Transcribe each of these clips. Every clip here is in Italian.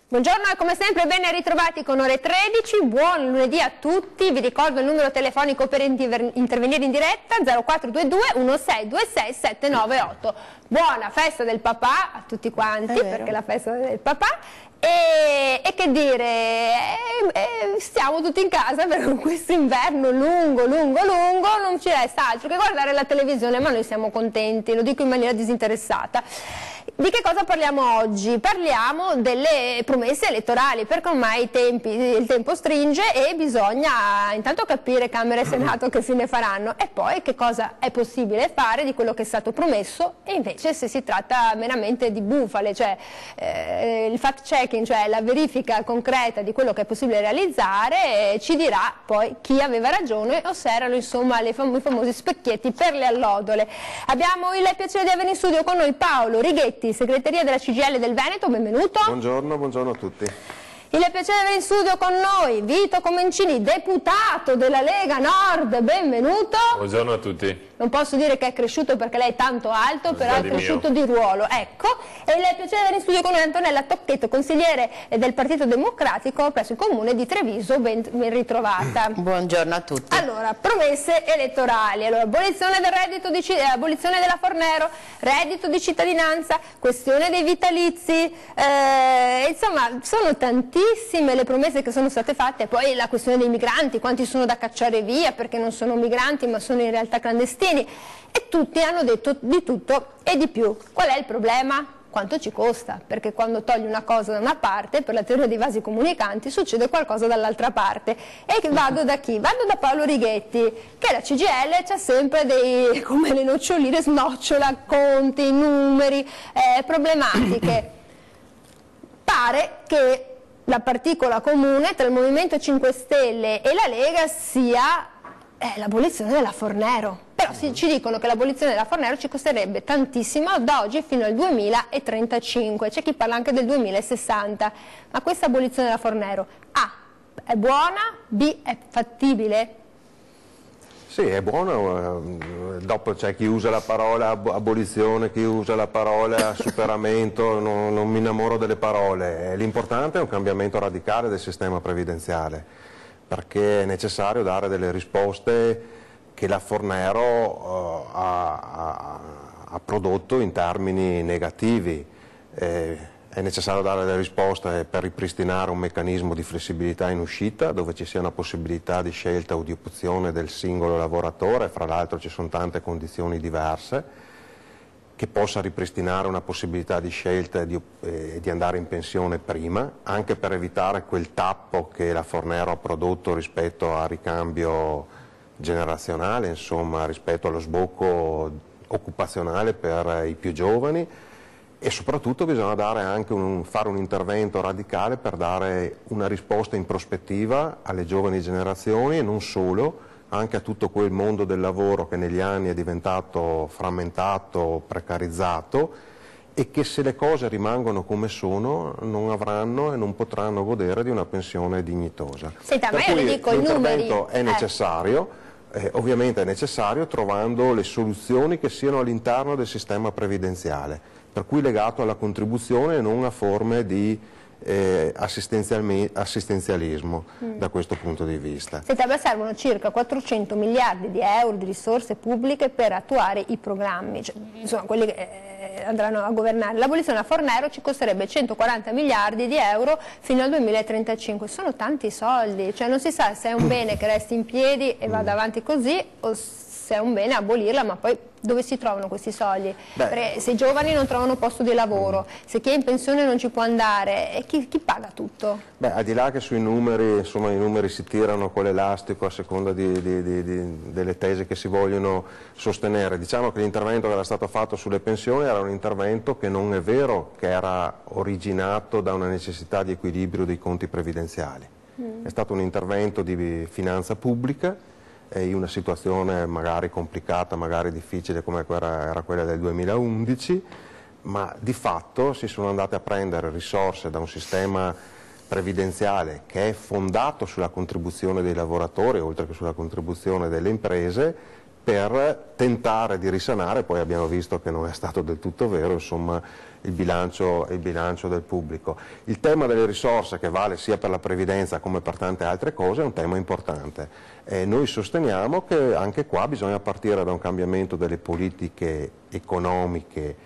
Buongiorno e come sempre ben ritrovati con Ore 13, buon lunedì a tutti, vi ricordo il numero telefonico per intervenire in diretta 0422 1626 798. Buona festa del papà a tutti quanti, perché è la festa del papà. E che dire, stiamo tutti in casa perché con questo inverno lungo non ci resta altro che guardare la televisione, ma noi siamo contenti, lo dico in maniera disinteressata. Di che cosa parliamo oggi? Parliamo delle promesse elettorali, perché ormai il tempo stringe e bisogna intanto capire Camera e Senato che fine faranno e poi che cosa è possibile fare di quello che è stato promesso e invece se si tratta meramente di bufale, cioè il fact checking, cioè la verifica concreta di quello che è possibile realizzare, ci dirà poi chi aveva ragione o se erano insomma i famosi specchietti per le allodole. Abbiamo il piacere di avere in studio con noi Paolo Righetti, segreteria della CGIL del Veneto, benvenuto. Buongiorno a tutti. Il piacere di avere in studio con noi Vito Comencini, deputato della Lega Nord, benvenuto. Buongiorno a tutti. Non posso dire che è cresciuto perché lei è tanto alto, però è cresciuto di ruolo, ecco. E il piacere di avere in studio con noi Antonella Tocchetto, consigliere del Partito Democratico presso il Comune di Treviso, ben ritrovata. Buongiorno a tutti. Allora, promesse elettorali, allora, abolizione del abolizione della Fornero, reddito di cittadinanza, questione dei vitalizi, insomma, sono tantissime le promesse che sono state fatte, poi la questione dei migranti, quanti sono da cacciare via perché non sono migranti ma sono in realtà clandestini. E tutti hanno detto di tutto e di più. Qual è il problema? Quanto ci costa? Perché quando togli una cosa da una parte, per la teoria dei vasi comunicanti, succede qualcosa dall'altra parte. E vado da chi? Vado da Paolo Righetti, che la CGIL c'ha sempre dei, come le noccioline, snocciola conti, numeri, problematiche. Pare che la particola comune tra il Movimento 5 Stelle e la Lega sia l'abolizione della Fornero. Però ci dicono che l'abolizione della Fornero ci costerebbe tantissimo da oggi fino al 2035, c'è chi parla anche del 2060, ma questa abolizione della Fornero A è buona, B è fattibile? Sì, è buono, dopo c'è chi usa la parola abolizione, chi usa la parola superamento, non mi innamoro delle parole, l'importante è un cambiamento radicale del sistema previdenziale, perché è necessario dare delle risposte che la Fornero ha prodotto in termini negativi. È necessario dare delle risposte per ripristinare un meccanismo di flessibilità in uscita, dove ci sia una possibilità di scelta o di opzione del singolo lavoratore, fra l'altro ci sono tante condizioni diverse, che possa ripristinare una possibilità di scelta e di andare in pensione prima, anche per evitare quel tappo che la Fornero ha prodotto rispetto al ricambio generazionale, insomma rispetto allo sbocco occupazionale per i più giovani, e soprattutto bisogna dare anche fare un intervento radicale per dare una risposta in prospettiva alle giovani generazioni e non solo, anche a tutto quel mondo del lavoro che negli anni è diventato frammentato, precarizzato, e che se le cose rimangono come sono non avranno e non potranno godere di una pensione dignitosa. Senta, per ma io le dico i numeri. L'intervento è necessario, ovviamente è necessario trovando le soluzioni che siano all'interno del sistema previdenziale, per cui legato alla contribuzione e non a forme di assistenzialismo da questo punto di vista. Senta, servono circa 400 miliardi di euro di risorse pubbliche per attuare i programmi, cioè, insomma quelli che andranno a governare. L'abolizione della Fornero ci costerebbe 140 miliardi di euro fino al 2035, sono tanti soldi, cioè non si sa se è un bene che resti in piedi e vada avanti così o se è un bene abolirla, ma poi dove si trovano questi soldi? Perché se i giovani non trovano posto di lavoro, se chi è in pensione non ci può andare, chi paga tutto? Al di là che sui numeri, insomma, i numeri si tirano con l'elastico a seconda delle tesi che si vogliono sostenere, diciamo che l'intervento che era stato fatto sulle pensioni era un intervento che non è vero che era originato da una necessità di equilibrio dei conti previdenziali, è stato un intervento di finanza pubblica in una situazione magari complicata, magari difficile come era quella del 2011, ma di fatto si sono andate a prendere risorse da un sistema previdenziale che è fondato sulla contribuzione dei lavoratori, oltre che sulla contribuzione delle imprese, per tentare di risanare, poi abbiamo visto che non è stato del tutto vero, insomma, il bilancio del pubblico. Il tema delle risorse, che vale sia per la previdenza come per tante altre cose, è un tema importante. Noi sosteniamo che anche qua bisogna partire da un cambiamento delle politiche economiche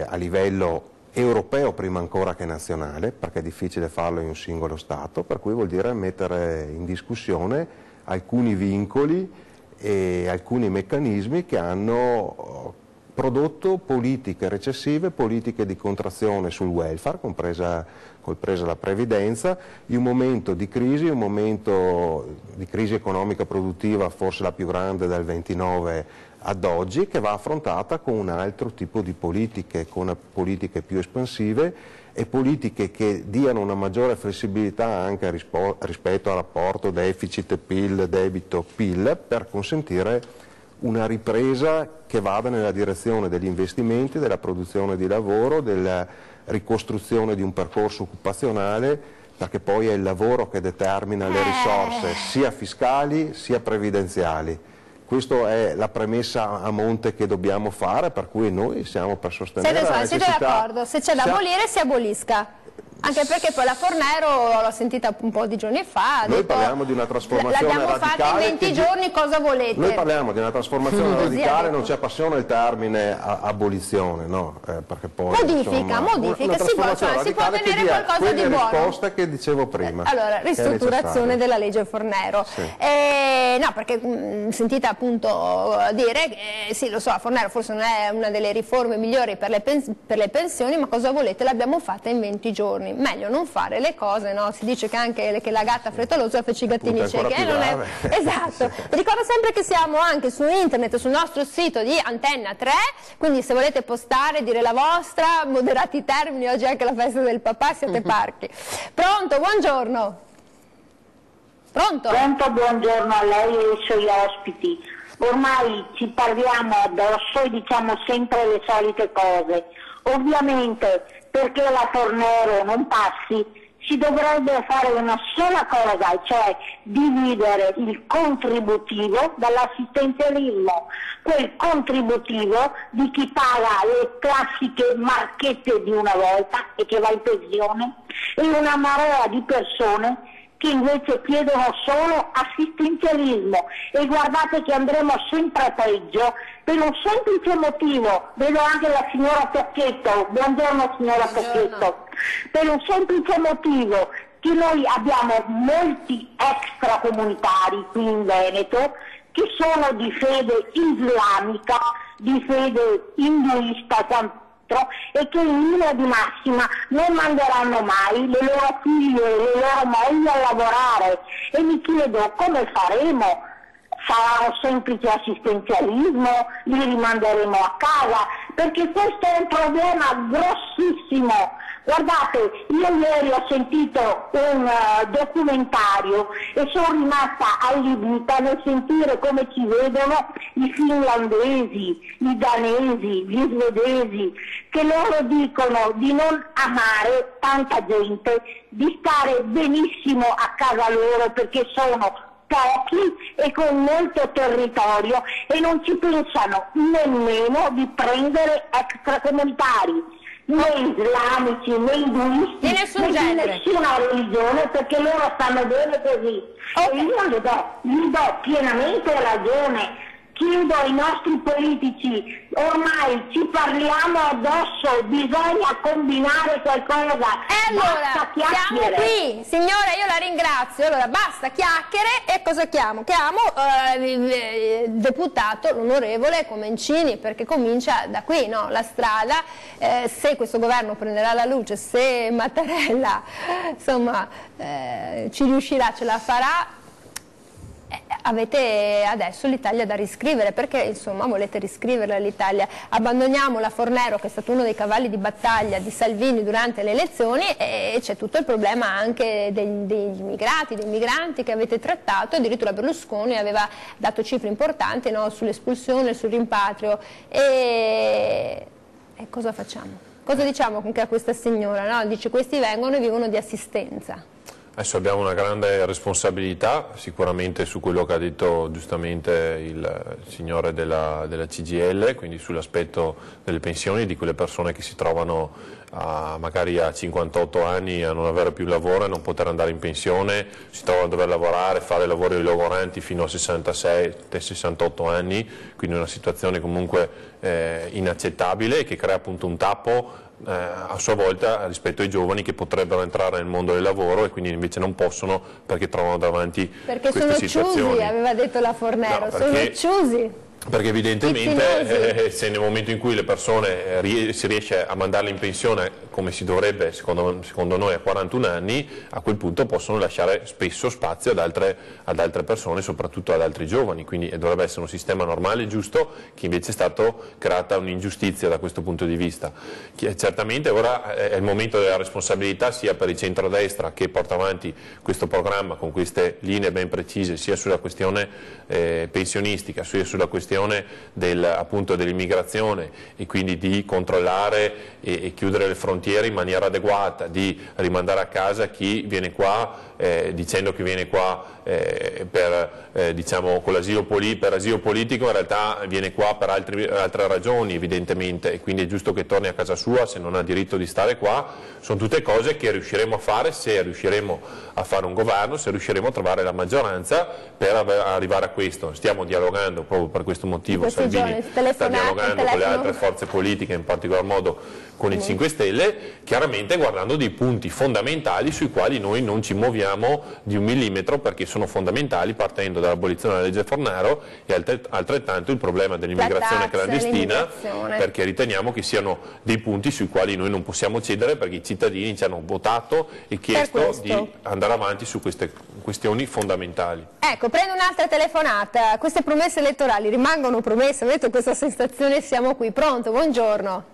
a livello europeo prima ancora che nazionale, perché è difficile farlo in un singolo Stato, per cui vuol dire mettere in discussione alcuni vincoli e alcuni meccanismi che hanno prodotto politiche recessive, politiche di contrazione sul welfare, compresa la previdenza, in un momento di crisi economica produttiva, forse la più grande dal 29 ad oggi, che va affrontata con un altro tipo di politiche, con politiche più espansive e politiche che diano una maggiore flessibilità anche rispetto al rapporto deficit-PIL, debito-PIL, per consentire una ripresa che vada nella direzione degli investimenti, della produzione di lavoro, della ricostruzione di un percorso occupazionale, perché poi è il lavoro che determina le risorse sia fiscali sia previdenziali. Questa è la premessa a monte che dobbiamo fare, per cui noi siamo per sostenere la necessità. Siete d'accordo? Se c'è da abolire si abolisca. Anche perché poi la Fornero l'ho sentita un po' di giorni fa. Noi parliamo di una trasformazione radicale. L'abbiamo fatta in 20 giorni, cosa volete? Noi parliamo di una trasformazione radicale, non ci appassiona il termine abolizione, no? Perché poi, modifica, si può ottenere qualcosa di buono. Risposte che dicevo prima. Allora, ristrutturazione della legge Fornero. Sì. No, perché sentite appunto dire che sì, lo so, Fornero forse non è una delle riforme migliori per le pensioni, ma cosa volete? L'abbiamo fatta in 20 giorni. Meglio non fare le cose, no? Si dice che anche che la gatta frettolosa fece i gattini ciechi, non è... Esatto. Vi ricordo sempre che siamo anche su internet, sul nostro sito di Antenna 3, quindi se volete postare, dire la vostra, moderati i termini, oggi è anche la festa del papà, siete parchi. Pronto, buongiorno. Pronto? Pronto, buongiorno a lei e ai suoi ospiti. Ormai ci parliamo addosso e diciamo sempre le solite cose. Ovviamente, perché la Fornero non passi, si dovrebbe fare una sola cosa, cioè dividere il contributivo dall'assistenzialismo, quel contributivo di chi paga le classiche marchette di una volta e che va in pensione, e una marea di persone che invece chiedono solo assistenzialismo, e guardate che andremo sempre peggio per un semplice motivo. Vedo anche la signora Tocchetto, buongiorno signora Tocchetto, per un semplice motivo che noi abbiamo molti extracomunitari qui in Veneto che sono di fede islamica, di fede induista, e che in linea di massima non manderanno mai le loro figlie e le loro mogli a lavorare, e mi chiedo come faremo. Sarà un semplice assistenzialismo, li rimanderemo a casa, perché questo è un problema grossissimo. Guardate, io ieri ho sentito un documentario e sono rimasta allibita nel sentire come ci vedono i finlandesi, i danesi, gli svedesi, che loro dicono di non amare tanta gente, di stare benissimo a casa loro perché sono pochi e con molto territorio, e non ci pensano nemmeno di prendere extracomunitari, né islamici, né induisti, di nessun genere, nessuna religione, perché loro stanno bene così. Okay. E io gli do pienamente ragione. Chiedo ai nostri politici, ormai ci parliamo addosso, bisogna combinare qualcosa. E allora, siamo qui, signora, io la ringrazio. Allora, basta chiacchiere, e cosa chiamo? Chiamo il deputato, l'onorevole Comencini, perché comincia da qui, no? La strada, se questo governo prenderà la luce, se Mattarella, insomma, ci riuscirà, ce la farà. Avete adesso l'Italia da riscrivere, perché insomma volete riscriverla l'Italia. Abbandoniamo la Fornero, che è stato uno dei cavalli di battaglia di Salvini durante le elezioni, e c'è tutto il problema anche dei migranti che avete trattato. Addirittura Berlusconi aveva dato cifre importanti, no, sull'espulsione, sul rimpatrio, e cosa facciamo? Cosa diciamo anche a questa signora? No? Dice: questi vengono e vivono di assistenza. Adesso abbiamo una grande responsabilità sicuramente su quello che ha detto giustamente il signore della CGIL, quindi sull'aspetto delle pensioni di quelle persone che si trovano magari a 58 anni a non avere più lavoro e non poter andare in pensione, si trovano a dover lavorare, fare lavori logoranti fino a 66-68 anni, quindi una situazione comunque inaccettabile e che crea appunto un tappo a sua volta rispetto ai giovani che potrebbero entrare nel mondo del lavoro e quindi invece non possono perché trovano davanti queste situazioni. Chiusi, aveva detto la Fornero, no, sono chiusi. Perché evidentemente se nel momento in cui le persone si riesce a mandarle in pensione come si dovrebbe secondo noi a 41 anni, a quel punto possono lasciare spesso spazio ad altre persone, soprattutto ad altri giovani, quindi dovrebbe essere un sistema normale e giusto, che invece è stato creata un'ingiustizia da questo punto di vista. Certamente ora è il momento della responsabilità sia per il centrodestra che porta avanti questo programma con queste linee ben precise sia sulla questione pensionistica sia sulla questione appunto dell'immigrazione e quindi di controllare e chiudere le frontiere in maniera adeguata, di rimandare a casa chi viene qua dicendo che viene qua diciamo, con l'asilo per asilo politico, in realtà viene qua per altre ragioni evidentemente e quindi è giusto che torni a casa sua se non ha diritto di stare qua. Sono tutte cose che riusciremo a fare se riusciremo a fare un governo, se riusciremo a trovare la maggioranza per arrivare a questo. Stiamo dialogando proprio per questo motivo, Salvini sta dialogando con le altre forze politiche, in particolar modo con il 5 Stelle, chiaramente guardando dei punti fondamentali sui quali noi non ci muoviamo di un millimetro perché sono fondamentali, partendo dall'abolizione della legge Fornero e altrettanto il problema dell'immigrazione clandestina, perché riteniamo che siano dei punti sui quali noi non possiamo cedere perché i cittadini ci hanno votato e chiesto di andare avanti su queste questioni fondamentali. Ecco, prendo un'altra telefonata. Queste promesse elettorali rimangono promesse? Avete questa sensazione? Siamo qui. Pronto? Buongiorno.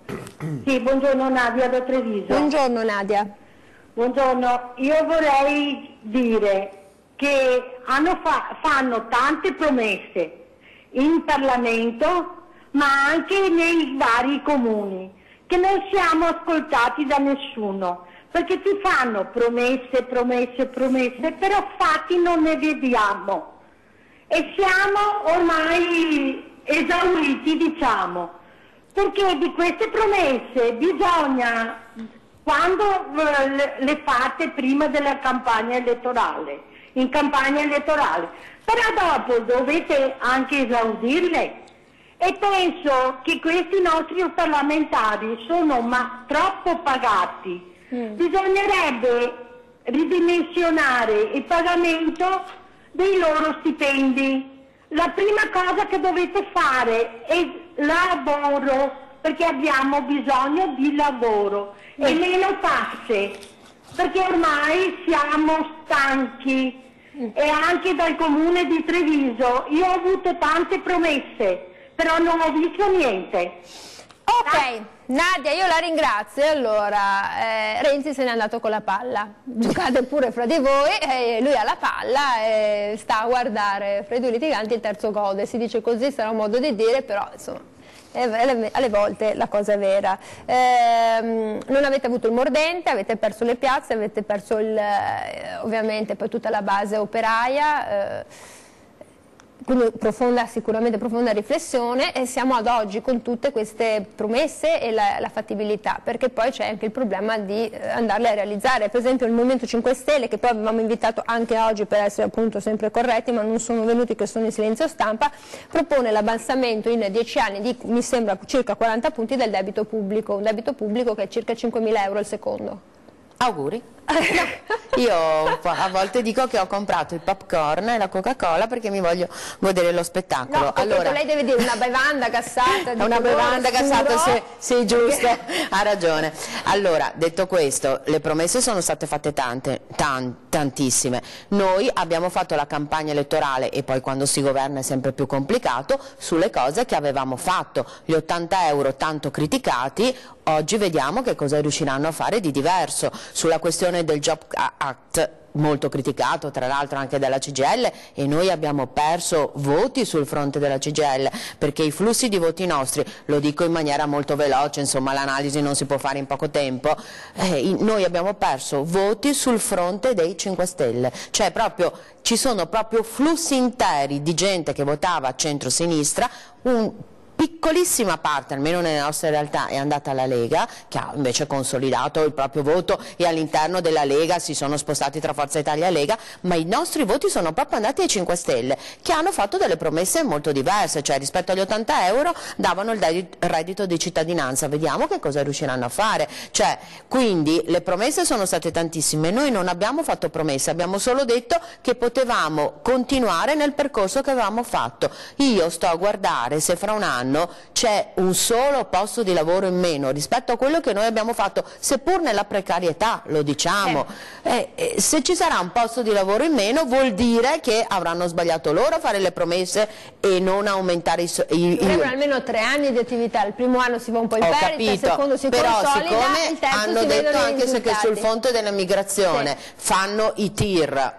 Sì, buongiorno Nadia da Treviso. Buongiorno Nadia. Buongiorno, io vorrei dire che fanno tante promesse in Parlamento ma anche nei vari comuni che non siamo ascoltati da nessuno perché ti fanno promesse, però fatti non ne vediamo e siamo ormai esauriti, diciamo, perché di queste promesse bisogna, quando le fate prima della campagna elettorale, in campagna elettorale, però dopo dovete anche esaudirle e penso che questi nostri parlamentari sono troppo pagati. Bisognerebbe ridimensionare il pagamento dei loro stipendi. La prima cosa che dovete fare è lavoro, perché abbiamo bisogno di lavoro e meno tasse, perché ormai siamo stanchi. E anche dal comune di Treviso io ho avuto tante promesse, però non ho visto niente. Ok, Nadia, io la ringrazio. Allora, Renzi se n'è andato con la palla. Giocate pure fra di voi, lui ha la palla e sta a guardare fra i due litiganti il terzo gode. Si dice così, sarà un modo di dire, però insomma alle volte la cosa è vera. Non avete avuto il mordente, avete perso le piazze, avete perso ovviamente poi tutta la base operaia. Quindi sicuramente profonda riflessione e siamo ad oggi con tutte queste promesse e la fattibilità, perché poi c'è anche il problema di andarle a realizzare. Per esempio il Movimento 5 Stelle, che poi avevamo invitato anche oggi per essere appunto sempre corretti, ma non sono venuti, che sono in silenzio stampa, propone l'abbassamento in 10 anni di, mi sembra, circa 40 punti del debito pubblico, un debito pubblico che è circa 5.000 euro al secondo. Auguri. Io a volte dico che ho comprato il popcorn e la Coca-Cola perché mi voglio godere lo spettacolo. No, allora, lei deve dire una bevanda gassata. Una bevanda gassata, sì, giusto, ha ragione. Allora, detto questo, le promesse sono state fatte tantissime. Noi abbiamo fatto la campagna elettorale e poi quando si governa è sempre più complicato sulle cose che avevamo fatto. Gli 80 euro tanto criticati, oggi vediamo che cosa riusciranno a fare di diverso. Sulla questione del Job Act molto criticato tra l'altro anche dalla CGIL, e noi abbiamo perso voti sul fronte della CGIL, perché i flussi di voti nostri, lo dico in maniera molto veloce, insomma l'analisi non si può fare in poco tempo, noi abbiamo perso voti sul fronte dei 5 Stelle, cioè proprio ci sono proprio flussi interi di gente che votava centro-sinistra, piccolissima parte, almeno nelle nostre realtà, è andata alla Lega, che ha invece consolidato il proprio voto, e all'interno della Lega si sono spostati tra Forza Italia e Lega, ma i nostri voti sono proprio andati ai 5 Stelle, che hanno fatto delle promesse molto diverse, cioè rispetto agli 80 euro davano il reddito di cittadinanza, vediamo che cosa riusciranno a fare, cioè, quindi le promesse sono state tantissime, noi non abbiamo fatto promesse, abbiamo solo detto che potevamo continuare nel percorso che avevamo fatto. Io sto a guardare se fra un anno c'è un solo posto di lavoro in meno rispetto a quello che noi abbiamo fatto, seppur nella precarietà, lo diciamo, se ci sarà un posto di lavoro in meno vuol dire che avranno sbagliato loro a fare le promesse e non aumentare almeno 3 anni di attività, il primo anno si va un po' in perdita, il secondo si però consolida, siccome il terzo hanno si detto vedono anche se che sul fronte dell'immigrazione fanno i tir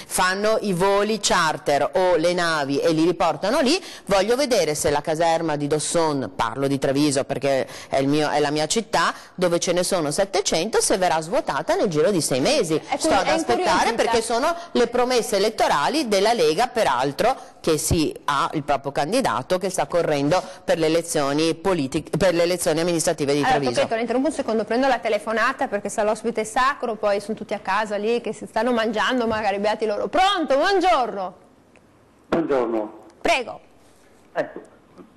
fanno i voli charter o le navi e li riportano lì, voglio vedere se la caserma di Dosson, parlo di Treviso perché è la mia città, dove ce ne sono 700, se verrà svuotata nel giro di 6 mesi. Sto ad aspettare perché sono le promesse elettorali della Lega, peraltro, che ha il proprio candidato che sta correndo per le elezioni politiche, per le elezioni amministrative di Treviso. Tocchetto, la interrompo un secondo, prendo la telefonata perché sa l'ospite sacro, poi sono tutti a casa lì che si stanno mangiando, magari beati loro. Pronto, buongiorno. Buongiorno. Prego. Ecco,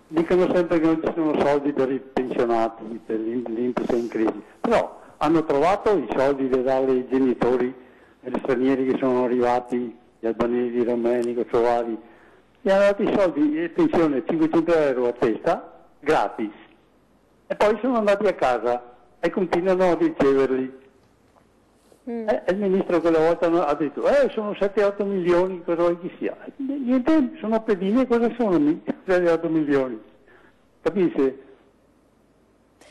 dicono sempre che non ci sono soldi per i pensionati, per l'INPS è in crisi, però hanno trovato i soldi da dare ai genitori degli stranieri che sono arrivati, gli albanesi, i romeni, i kosovari, gli hanno dato i soldi di pensione 500 euro a testa, gratis, e poi sono andati a casa e continuano a riceverli. Il ministro quella volta ha detto sono 7-8 milioni, cosa vuoi che sia? Niente, sono pedine, cosa sono 7-8 milioni? Capisce?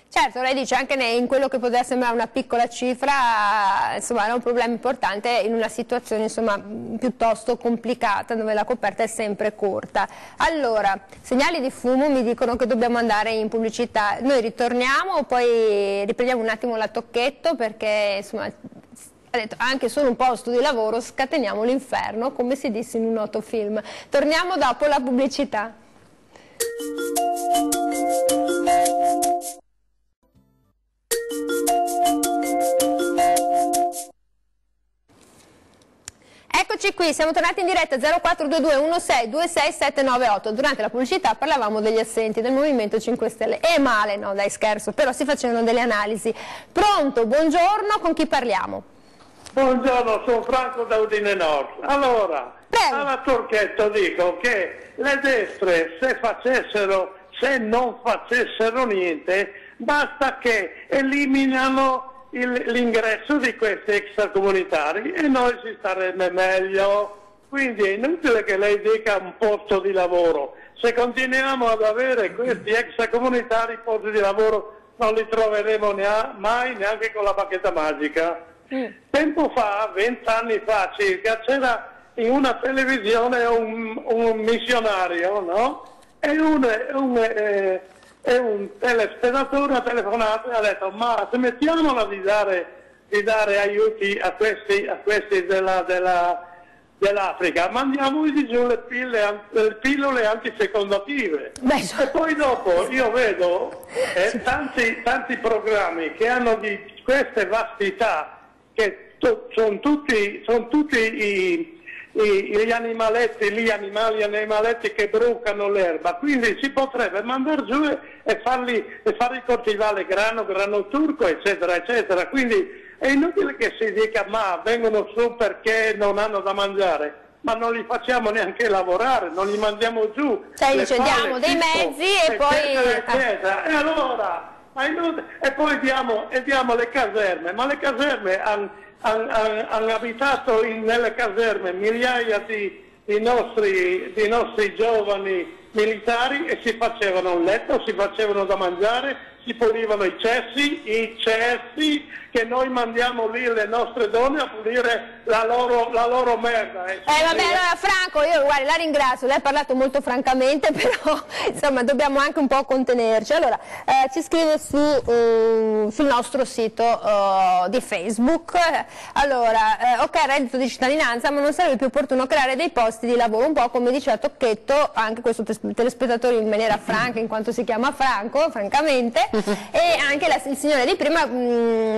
Certo, lei dice anche in quello che poteva sembrare una piccola cifra, insomma è un problema importante in una situazione insomma piuttosto complicata dove la coperta è sempre corta. Allora, segnali di fumo mi dicono che dobbiamo andare in pubblicità, noi ritorniamo, poi riprendiamo un attimo la Tocchetto perché insomma ha detto anche solo un posto di lavoro scateniamo l'inferno, come si disse in un noto film. Torniamo dopo la pubblicità. Eccoci qui, siamo tornati in diretta 0422 16 26 798. Durante la pubblicità parlavamo degli assenti del Movimento 5 Stelle. E male, no dai scherzo, però si facevano delle analisi. Pronto, buongiorno, con chi parliamo? Buongiorno, sono Franco da Udine Nord. Allora, alla Tocchetto dico che le destre se non facessero niente, basta che eliminano l'ingresso di questi extracomunitari e noi si starebbe meglio. Quindi è inutile che lei dica un posto di lavoro. Se continuiamo ad avere questi extracomunitari, posti di lavoro non li troveremo mai neanche con la bacchetta magica. Tempo fa, 20 anni fa circa, c'era in una televisione un missionario, no? E un telespettatore ha telefonato e ha detto ma smettiamola di dare aiuti a questi dell'Africa, mandiamogli giù le pillole antifecondative. E poi dopo io vedo tanti programmi che hanno di queste vastità, che sono tutti gli animaletti che brucano l'erba, quindi si potrebbe mandare giù e farli coltivare grano turco, eccetera, eccetera. Quindi è inutile che si dica ma vengono su perché non hanno da mangiare, ma non li facciamo neanche lavorare, non li mandiamo giù. Diamo dei mezzi e poi... eccetera. E allora... E poi diamo le caserme, ma le caserme hanno abitato nelle caserme migliaia di nostri giovani militari e si facevano un letto, si facevano da mangiare, si pulivano i cessi che noi mandiamo lì le nostre donne a pulire la loro merda. Vabbè, allora Franco, io guarda, la ringrazio, lei ha parlato molto francamente, però insomma dobbiamo anche un po' contenerci. Allora, ci scrive sul nostro sito di Facebook, allora, ok, reddito di cittadinanza, ma non sarebbe più opportuno creare dei posti di lavoro, un po' come diceva Tocchetto, anche questo telespettatore in maniera franca, in quanto si chiama Franco, francamente, e anche il signore di prima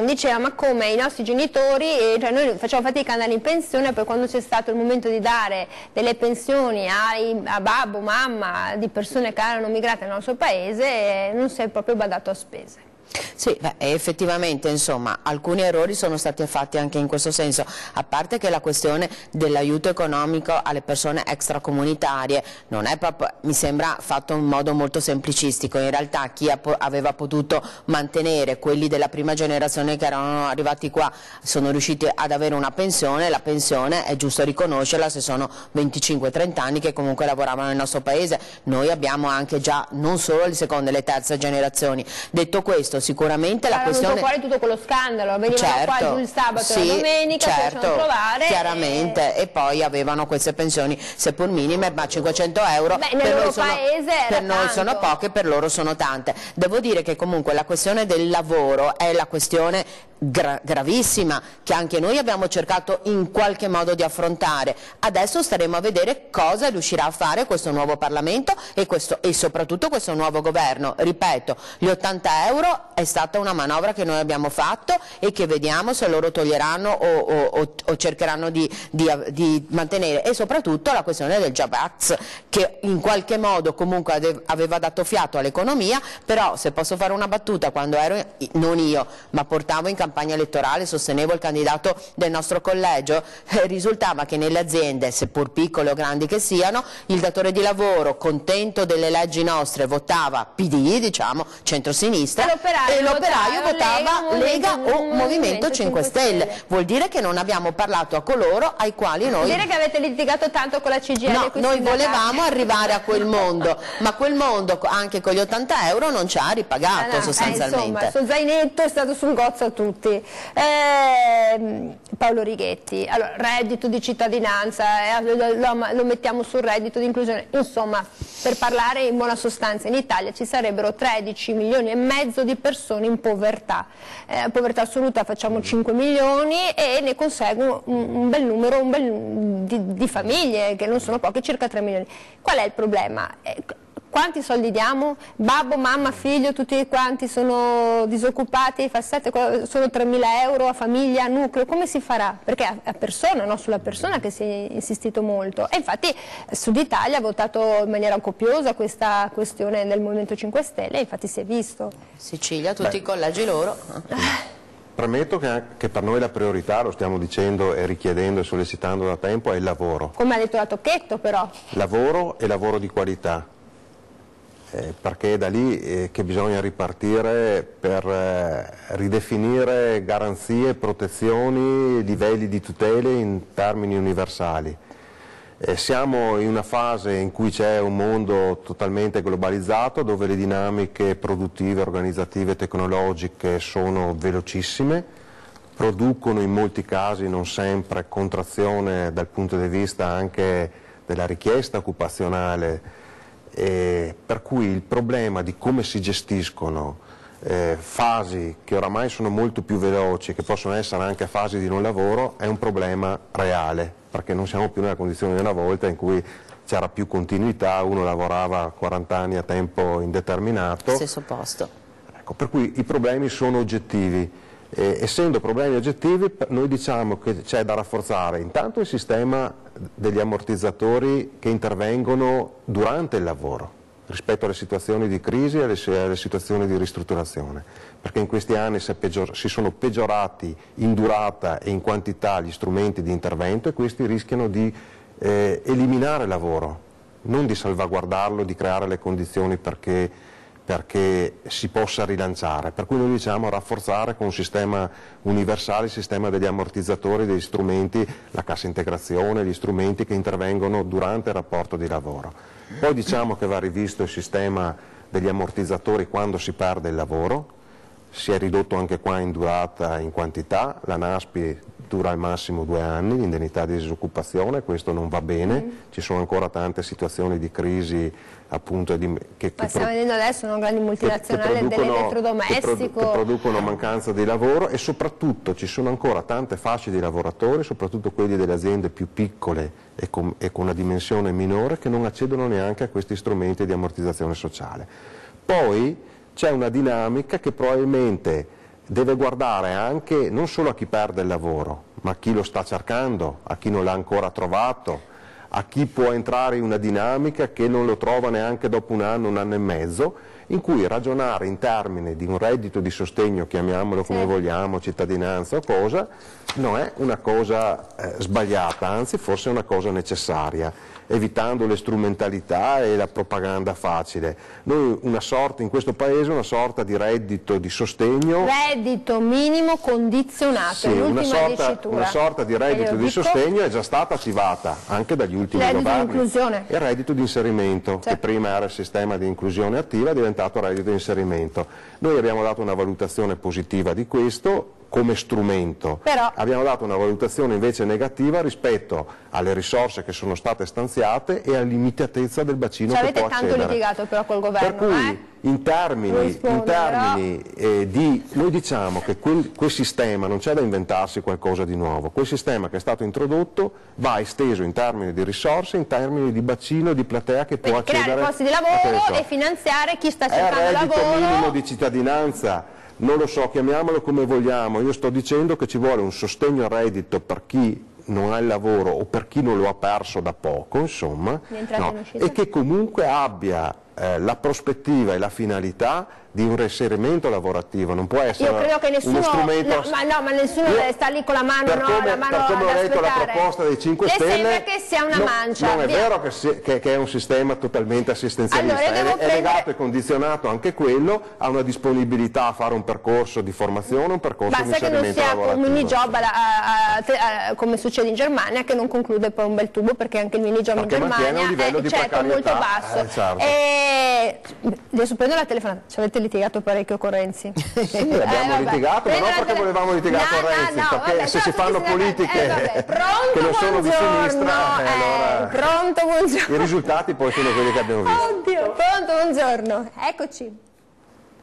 diceva, ma come i nostri genitori, cioè noi facciamo fatica ad andare in pensione, poi quando c'è stato il momento di dare delle pensioni a babbo, mamma di persone che erano migrate nel nostro paese, non si è proprio badato a spese. Sì, effettivamente insomma alcuni errori sono stati fatti anche in questo senso, a parte che la questione dell'aiuto economico alle persone extracomunitarie non è proprio, mi sembra fatto in modo molto semplicistico, in realtà chi aveva potuto mantenere, quelli della prima generazione che erano arrivati qua sono riusciti ad avere una pensione, la pensione è giusto riconoscerla se sono 25-30 anni che comunque lavoravano nel nostro paese, noi abbiamo anche già non solo le seconde e le terze generazioni. Detto questo, sicuramente la questione... fuori tutto quello scandalo, venivano qua giù il sabato e la domenica, si facevano trovare... chiaramente, e poi avevano queste pensioni, seppur minime, ma 500 euro per noi sono poche, per loro sono tante. Devo dire che comunque la questione del lavoro è la questione gravissima che anche noi abbiamo cercato in qualche modo di affrontare. Adesso staremo a vedere cosa riuscirà a fare questo nuovo Parlamento e soprattutto questo nuovo governo. Ripeto, gli 80 euro è stata una manovra che noi abbiamo fatto e che vediamo se loro toglieranno o cercheranno di mantenere, e soprattutto la questione del Job Act che in qualche modo comunque aveva dato fiato all'economia, però se posso fare una battuta, quando ero, non io, ma portavo in campagna elettorale, sostenevo il candidato del nostro collegio, risultava che nelle aziende, seppur piccole o grandi che siano, il datore di lavoro, contento delle leggi nostre, votava PD, diciamo, centrosinistra, e l'operaio votava Lega o Movimento 5 Stelle. Vuol dire che non abbiamo parlato a coloro ai quali noi... Vuol dire che avete litigato tanto con la CGIL? No, noi volevamo arrivare a quel mondo, ma quel mondo anche con gli 80 euro non ci ha ripagato sostanzialmente. Insomma, il suo zainetto è stato sul gozzo a tutti. Paolo Righetti, allora, reddito di cittadinanza, lo mettiamo sul reddito di inclusione, insomma, per parlare in buona sostanza, in Italia ci sarebbero 13 milioni e mezzo di persone in povertà. Povertà assoluta facciamo 5 milioni e ne consegue un bel numero di famiglie, che non sono poche, circa 3 milioni. Qual è il problema? Quanti soldi diamo? Babbo, mamma, figlio, tutti quanti sono disoccupati, sono 3.000 euro a famiglia, a nucleo, come si farà? Perché a persona, no? Sulla persona che si è insistito molto. E infatti Sud Italia ha votato in maniera copiosa questa questione del Movimento 5 Stelle, infatti si è visto. Sicilia, tutti i collegi loro. Premetto che per noi la priorità, lo stiamo dicendo e richiedendo e sollecitando da tempo, è il lavoro. Come ha detto la Tocchetto però. Lavoro e lavoro di qualità. Perché è da lì che bisogna ripartire per ridefinire garanzie, protezioni, livelli di tutele in termini universali. Siamo in una fase in cui c'è un mondo totalmente globalizzato, dove le dinamiche produttive, organizzative, tecnologiche sono velocissime, producono in molti casi, non sempre, contrazione dal punto di vista anche della richiesta occupazionale. Per cui il problema di come si gestiscono fasi che oramai sono molto più veloci, che possono essere anche fasi di non lavoro, è un problema reale, perché non siamo più nella condizione di una volta in cui c'era più continuità, uno lavorava 40 anni a tempo indeterminato. Stesso posto. Ecco, per cui i problemi sono oggettivi. Essendo problemi oggettivi, noi diciamo che c'è da rafforzare intanto il sistema degli ammortizzatori che intervengono durante il lavoro rispetto alle situazioni di crisi e alle situazioni di ristrutturazione, perché in questi anni si sono peggiorati in durata e in quantità gli strumenti di intervento e questi rischiano di eliminare lavoro, non di salvaguardarlo, di creare le condizioni perché si possa rilanciare, per cui noi diciamo rafforzare con un sistema universale il sistema degli ammortizzatori, degli strumenti, la cassa integrazione, gli strumenti che intervengono durante il rapporto di lavoro. Poi diciamo che va rivisto il sistema degli ammortizzatori quando si perde il lavoro, si è ridotto anche qua in durata, in quantità, la NASPI dura al massimo 2 anni, l'indennità di disoccupazione, questo non va bene, ci sono ancora tante situazioni di crisi appunto stiamo vedendo adesso una grandi multinazionali dell'elettrodomestico che producono mancanza di lavoro, e soprattutto ci sono ancora tante fasce di lavoratori, soprattutto quelli delle aziende più piccole e con una dimensione minore, che non accedono neanche a questi strumenti di ammortizzazione sociale. Poi c'è una dinamica che probabilmente deve guardare anche non solo a chi perde il lavoro, ma a chi lo sta cercando, a chi non l'ha ancora trovato, a chi può entrare in una dinamica che non lo trova neanche dopo un anno e mezzo, in cui ragionare in termini di un reddito di sostegno, chiamiamolo come vogliamo, cittadinanza o cosa, non è una cosa sbagliata, anzi forse è una cosa necessaria, evitando le strumentalità e la propaganda facile. Noi in questo paese una sorta di reddito di sostegno. Reddito minimo condizionato, sì, una sorta di reddito di sostegno è già stata attivata anche dagli ultimi governi. Reddito di inclusione. Il reddito di inserimento, che prima era il sistema di inclusione attiva, è diventato reddito di inserimento. Noi abbiamo dato una valutazione positiva di questo come strumento, abbiamo dato una valutazione invece negativa rispetto alle risorse che sono state stanziate e alla limitatezza del bacino che può accedere. Avete tanto litigato però col governo, per cui in termini noi diciamo che quel sistema non c'è da inventarsi qualcosa di nuovo, quel sistema che è stato introdotto va esteso in termini di risorse, in termini di bacino e di platea che può accedere. Creare posti di lavoro e finanziare chi sta cercando lavoro. È il reddito minimo di cittadinanza. Non lo so, chiamiamolo come vogliamo, io sto dicendo che ci vuole un sostegno al reddito per chi non ha il lavoro o per chi non lo ha perso da poco, insomma, e che comunque abbia la prospettiva e la finalità di un reinserimento lavorativo, non può essere uno strumento. Ma nessuno sta lì con la mano, per come ho letto la proposta dei 5 Stelle, sembra che sia una mancia. Non è vero che è un sistema totalmente assistenzialista, è legato e condizionato anche quello a una disponibilità a fare un percorso di formazione, un percorso di inserimento lavorativo. Ma sai che non sia un mini job come succede in Germania, che non conclude poi un bel tubo, perché anche il mini job in Germania è molto basso. Adesso prendo la telefonata. Ci avete litigato parecchio con Renzi? Sì, abbiamo litigato, ma non perché volevamo litigare con Renzi, perché se si fanno politiche che non sono di sinistra, allora i risultati poi sono quelli che abbiamo visto. Oddio, pronto, buongiorno, eccoci.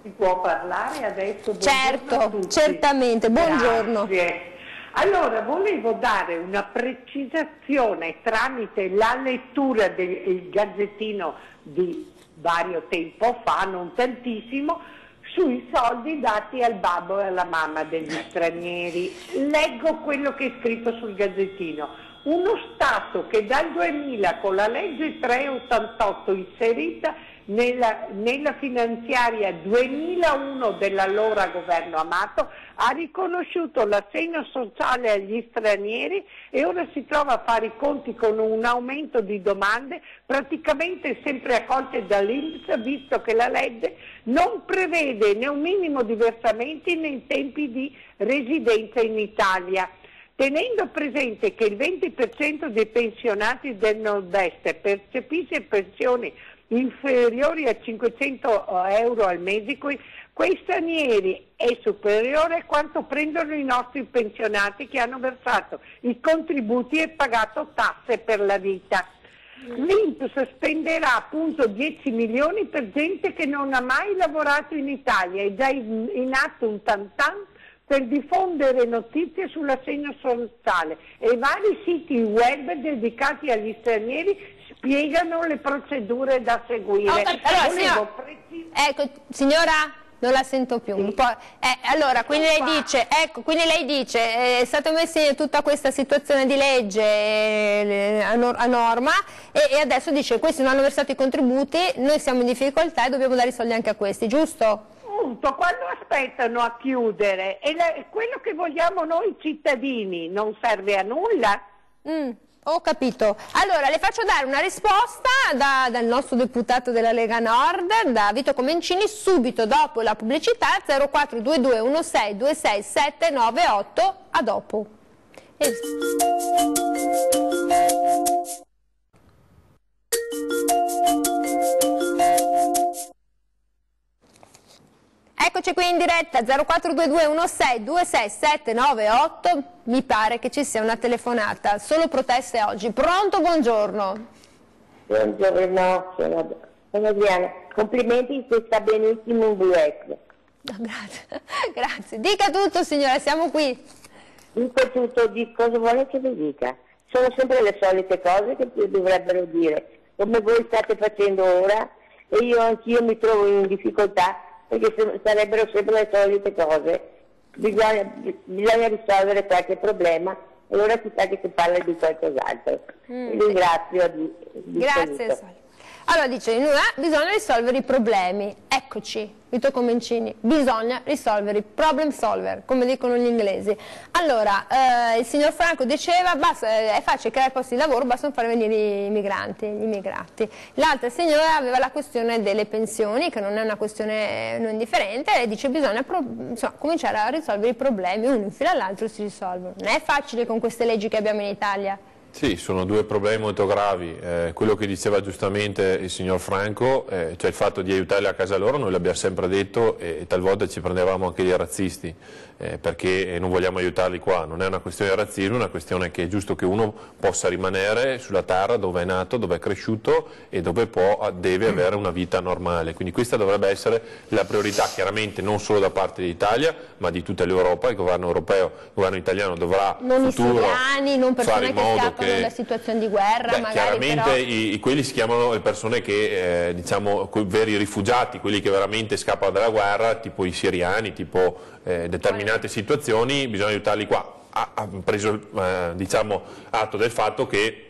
Si può parlare adesso? Certo, certamente, buongiorno. Grazie. Allora, volevo dare una precisazione tramite la lettura del Gazzettino di vario tempo fa, non tantissimo, sui soldi dati al babbo e alla mamma degli stranieri. Leggo quello che è scritto sul Gazzettino. Uno Stato che dal 2000 con la legge 388 inserita nella finanziaria 2001 dell'allora governo Amato ha riconosciuto l'assegno sociale agli stranieri e ora si trova a fare i conti con un aumento di domande praticamente sempre accolte dall'INPS, visto che la legge non prevede né un minimo di versamenti né in tempi di residenza in Italia. Tenendo presente che il 20% dei pensionati del nord-est percepisce pensioni inferiori a 500 euro al mese, quei stranieri è superiore a quanto prendono i nostri pensionati che hanno versato i contributi e pagato tasse per la vita. L'INPS spenderà appunto 10 milioni per gente che non ha mai lavorato in Italia. È già in atto un tantan per diffondere notizie sull'assegno sociale e vari siti web dedicati agli stranieri spiegano le procedure da seguire. Allora, signora, non la sento più. Allora, quindi lei dice, è stata messa in tutta questa situazione di legge a norma e adesso dice questi non hanno versato i contributi, noi siamo in difficoltà e dobbiamo dare i soldi anche a questi, giusto? Quando aspettano a chiudere e quello che vogliamo noi cittadini non serve a nulla? Ho capito. Allora le faccio dare una risposta dal nostro deputato della Lega Nord, da Vito Comencini, subito dopo la pubblicità. 0422 16 26 798. A dopo. Eccoci qui in diretta, 0422 16 26 798, mi pare che ci sia una telefonata, solo proteste oggi. Pronto, buongiorno. Buongiorno, sono Adriana, complimenti, se sta benissimo in duetto. Grazie, grazie. Dica tutto signora, siamo qui. Dico tutto, di cosa vuole che vi dica? Sono sempre le solite cose che dovrebbero dire, come voi state facendo ora, e io anch'io mi trovo in difficoltà, perché sarebbero sempre le solite cose. Bisogna risolvere qualche problema e ora si sa che si parla di qualcos'altro. Ringrazio. Grazie. Allora dice, bisogna risolvere i problemi. Eccoci, Vito Comencini, bisogna risolvere i problem solver, come dicono gli inglesi. Allora, il signor Franco diceva, è facile creare posti di lavoro, bastano far venire gli immigrati. L'altra signora aveva la questione delle pensioni, che non è una questione non indifferente, e dice bisogna cominciare a risolvere i problemi, uno in fila all'altro si risolvono. Non è facile con queste leggi che abbiamo in Italia. Sì, sono due problemi molto gravi. Quello che diceva giustamente il signor Franco, cioè il fatto di aiutarli a casa loro, noi l'abbiamo sempre detto e talvolta ci prendevamo anche dei razzisti, perché non vogliamo aiutarli qua. Non è una questione di razzismo, è una questione che è giusto che uno possa rimanere sulla terra dove è nato, dove è cresciuto e dove deve avere una vita normale. Quindi questa dovrebbe essere la priorità, chiaramente non solo da parte dell'Italia, ma di tutta l'Europa. Il governo europeo, il governo italiano dovrà in futuro fare in modo da situazioni di guerra, magari, chiaramente però... quelli si chiamano le persone che diciamo veri rifugiati, quelli che veramente scappano dalla guerra, tipo i siriani, tipo determinate situazioni, bisogna aiutarli qua. Ha preso diciamo atto del fatto che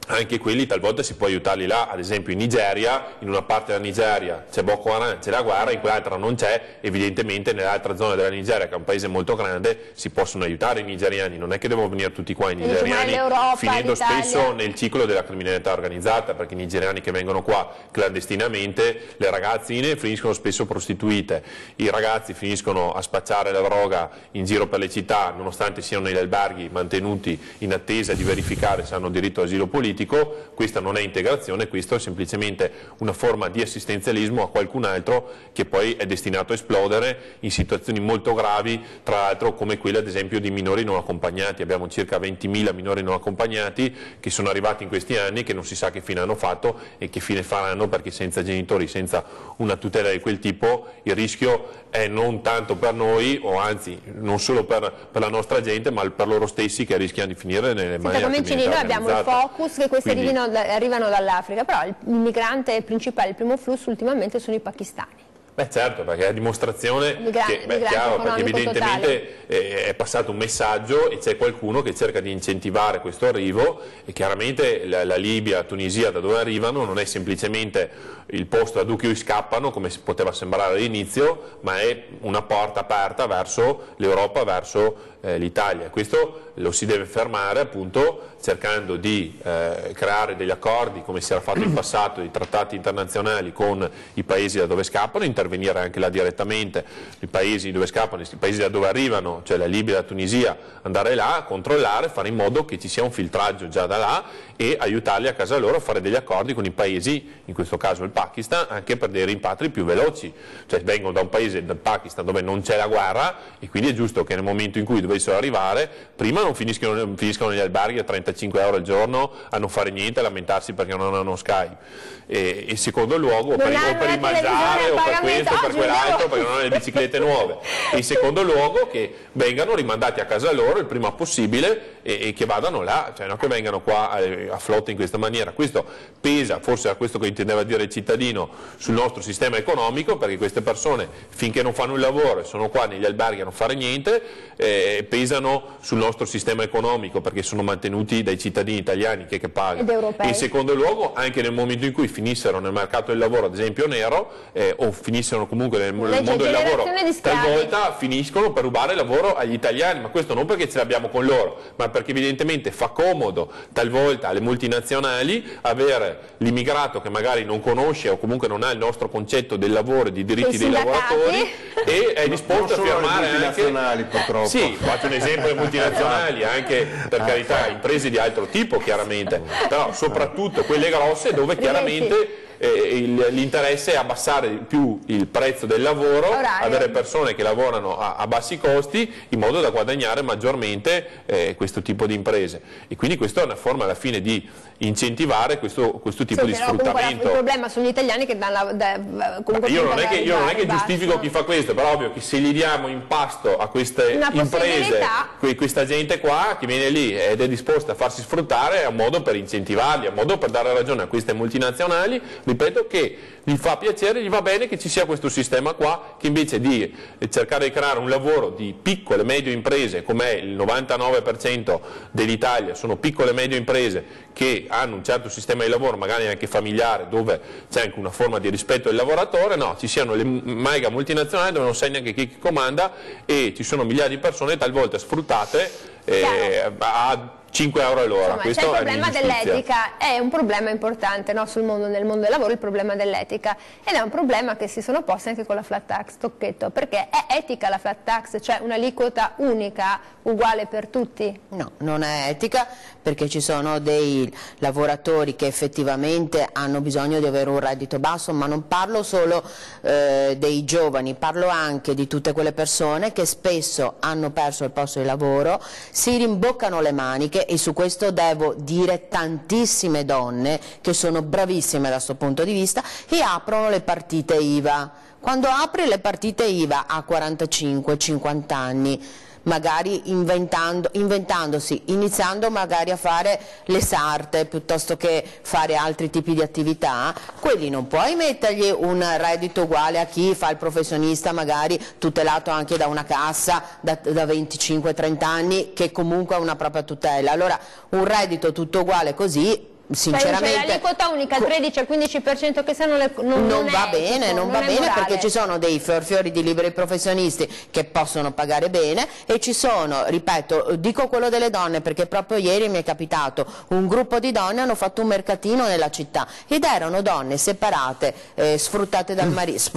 anche quelli talvolta si può aiutarli là, ad esempio in Nigeria, in una parte della Nigeria c'è Boko Haram, c'è la guerra, in quell'altra non c'è, evidentemente nell'altra zona della Nigeria, che è un paese molto grande, si possono aiutare i nigeriani, non è che devono venire tutti qua i nigeriani, finendo spesso nel ciclo della criminalità organizzata, perché i nigeriani che vengono qua clandestinamente, le ragazzine finiscono spesso prostituite, i ragazzi finiscono a spacciare la droga in giro per le città, nonostante siano negli alberghi mantenuti in attesa di verificare se hanno diritto all'asilo politico. Questa non è integrazione, questo è semplicemente una forma di assistenzialismo a qualcun altro che poi è destinato a esplodere in situazioni molto gravi, tra l'altro come quella ad esempio di minori non accompagnati. Abbiamo circa 20.000 minori non accompagnati che sono arrivati in questi anni, che non si sa che fine hanno fatto e che fine faranno, perché senza genitori, senza una tutela di quel tipo, il rischio è non tanto per noi, o anzi non solo per la nostra gente, ma per loro stessi, che rischiano di finire nelle mani della criminalità organizzata. Noi abbiamo il focus che questi arrivano dall'Africa, però il migrante principale, il primo flusso ultimamente sono i pakistani. Beh certo, perché è la dimostrazione che, è chiaro, perché evidentemente è passato un messaggio e c'è qualcuno che cerca di incentivare questo arrivo, e chiaramente la Libia, la Tunisia, da dove arrivano, non è semplicemente il posto da cui scappano, come poteva sembrare all'inizio, ma è una porta aperta verso l'Europa, verso l'Italia. Questo lo si deve fermare, appunto, cercando di creare degli accordi, come si era fatto in passato, di trattati internazionali con i paesi da dove scappano, intervenire anche là direttamente, i paesi dove scappano, i paesi da dove arrivano, cioè la Libia e la Tunisia, andare là, controllare, fare in modo che ci sia un filtraggio già da là e aiutarli a casa loro a fare degli accordi con i paesi, in questo caso il Pakistan, anche per dei rimpatri più veloci. Cioè vengono da un paese, dal Pakistan, dove non c'è la guerra, e quindi è giusto che nel momento in cui dovessero arrivare, prima non finiscono negli alberghi a 35 euro al giorno a non fare niente, a lamentarsi perché non hanno Skype. E in secondo luogo, o per il mangiare, o per questo, o per quell'altro, perché non hanno le biciclette nuove. E in secondo luogo che vengano rimandati a casa loro il prima possibile e che vadano là, cioè non che vengano qua a flotte in questa maniera. Questo pesa, forse era questo che intendeva dire il cittadino, sul nostro sistema economico, perché queste persone, finché non fanno il lavoro e sono qua negli alberghi a non fare niente, pesano sul nostro sistema economico, perché sono mantenuti dai cittadini italiani che pagano. E in secondo luogo, anche nel momento in cui finissero nel mercato del lavoro, ad esempio nero, o finissero comunque nel mondo del lavoro, talvolta finiscono per rubare lavoro agli italiani, ma questo non perché ce l'abbiamo con loro, ma perché evidentemente fa comodo talvolta alle multinazionali avere l'immigrato che magari non conosce o comunque non ha il nostro concetto del lavoro e di diritti dei lavoratori, e è disposto a firmare anche, purtroppo. Sì, faccio un esempio delle multinazionali, anche per carità imprese di altro tipo chiaramente, però soprattutto quelle grosse dove chiaramente l'interesse è abbassare più il prezzo del lavoro, avere persone che lavorano a bassi costi in modo da guadagnare maggiormente questo tipo di imprese, e quindi questa è una forma alla fine di incentivare questo tipo di sfruttamento. Il problema sono gli italiani che danno comunque io non è che giustifico chi fa questo, però ovvio che se gli diamo in pasto a queste imprese questa gente qua che viene lì ed è disposta a farsi sfruttare, è un modo per incentivarli, è un modo per dare ragione a queste multinazionali, ripeto, che gli fa piacere, gli va bene che ci sia questo sistema qua, che invece di cercare di creare un lavoro di piccole e medie imprese, come è il 99% dell'Italia, sono piccole e medie imprese che hanno un certo sistema di lavoro, magari anche familiare, dove c'è anche una forma di rispetto del lavoratore, no, ci siano le mega multinazionali dove non sai neanche chi comanda e ci sono migliaia di persone talvolta sfruttate a 5 euro all'ora. C'è il problema dell'etica, è un problema importante, no, nel mondo del lavoro, il problema dell'etica, ed è un problema che si sono posti anche con la flat tax, Tocchetto, perché è etica la flat tax, cioè un'aliquota unica uguale per tutti? No, non è etica, perché ci sono dei lavoratori che effettivamente hanno bisogno di avere un reddito basso, ma non parlo solo dei giovani, parlo anche di tutte quelle persone che spesso hanno perso il posto di lavoro, si rimboccano le maniche, e su questo devo dire tantissime donne che sono bravissime da questo punto di vista, e aprono le partite IVA. Quando apri le partite IVA a 45-50 anni, magari inventandosi, iniziando magari a fare le sarte piuttosto che fare altri tipi di attività, quelli non puoi mettergli un reddito uguale a chi fa il professionista, magari tutelato anche da una cassa da 25-30 anni, che comunque ha una propria tutela. Allora un reddito tutto uguale così, sinceramente l'aliquota unica al 13 al 15% che se non va bene, non va bene, perché ci sono dei fiori di liberi professionisti che possono pagare bene, e ci sono, ripeto, dico quello delle donne perché proprio ieri mi è capitato, un gruppo di donne hanno fatto un mercatino nella città ed erano donne separate, sfruttate dal marito,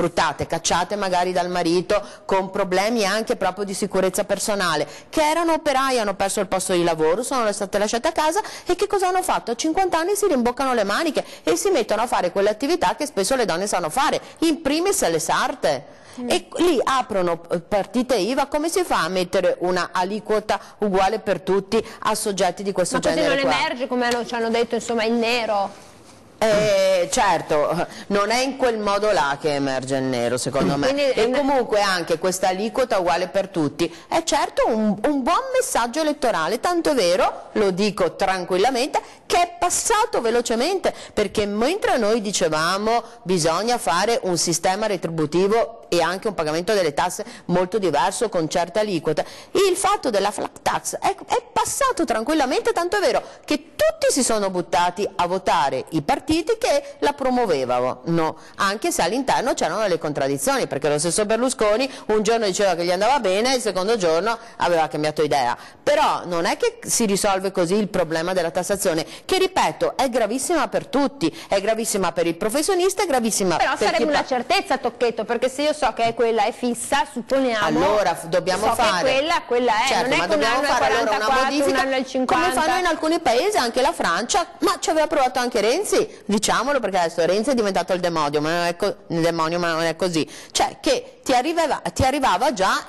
cacciate magari dal marito, con problemi anche proprio di sicurezza personale, che erano operai, hanno perso il posto di lavoro, sono state lasciate a casa, e che cosa hanno fatto? A 50 anni si rimboccano le maniche e si mettono a fare quelle attività che spesso le donne sanno fare, in primis le sarte. E lì aprono partite IVA. Come si fa a mettere una aliquota uguale per tutti a soggetti di questo genere? Ma così non emerge, come ci hanno detto, insomma, il nero? Certo, non è in quel modo là che emerge il nero, secondo me. E comunque anche questa aliquota uguale per tutti è certo un buon messaggio elettorale, tanto è vero, lo dico tranquillamente, che è passato velocemente, perché mentre noi dicevamo bisogna fare un sistema retributivo e anche un pagamento delle tasse molto diverso con certe aliquote, il fatto della flat tax è passato tranquillamente, tanto è vero che tutti si sono buttati a votare i partiti che la promuovevano, no, anche se all'interno c'erano delle contraddizioni, perché lo stesso Berlusconi un giorno diceva che gli andava bene, il secondo giorno aveva cambiato idea. Però non è che si risolve così il problema della tassazione, che ripeto è gravissima per tutti, è gravissima per il professionista, è gravissima però per sarebbe una certezza, Tocchetto, perché se io so che quella è fissa, supponiamo, allora dobbiamo fare che quella è, certo, non è ma che dobbiamo fare allora una modifica, un anno è il 50, come fanno in alcuni paesi, anche la Francia, ma ci aveva provato anche Renzi, diciamolo, perché adesso Renzi è diventato il demonio, ma non è così, cioè che ti arrivava già